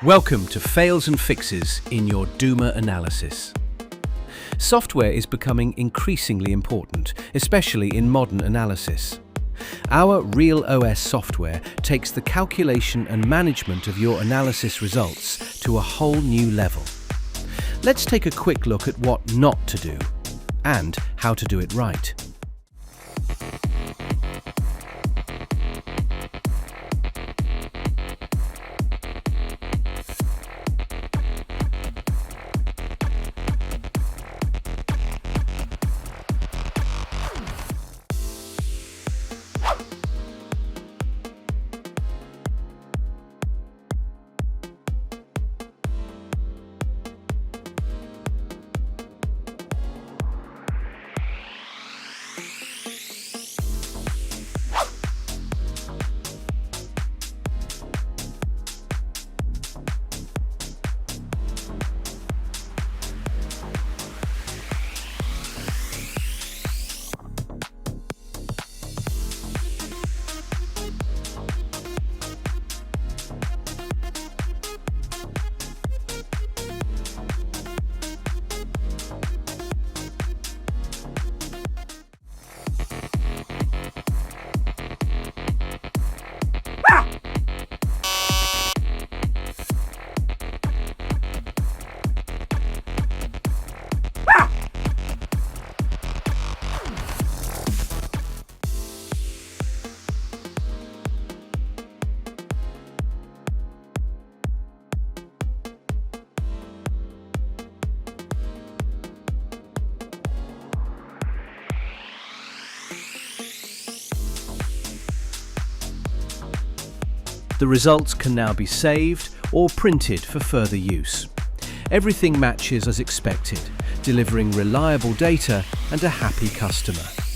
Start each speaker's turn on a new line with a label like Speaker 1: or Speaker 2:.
Speaker 1: Welcome to Fails and Fixes in your Dumas analysis. Software is becoming increasingly important, especially in modern analysis. Our RealOS software takes the calculation and management of your analysis results to a whole new level. Let's take a quick look at what not to do and how to do it right. The results can now be saved or printed for further use. Everything matches as expected, delivering reliable data and a happy customer.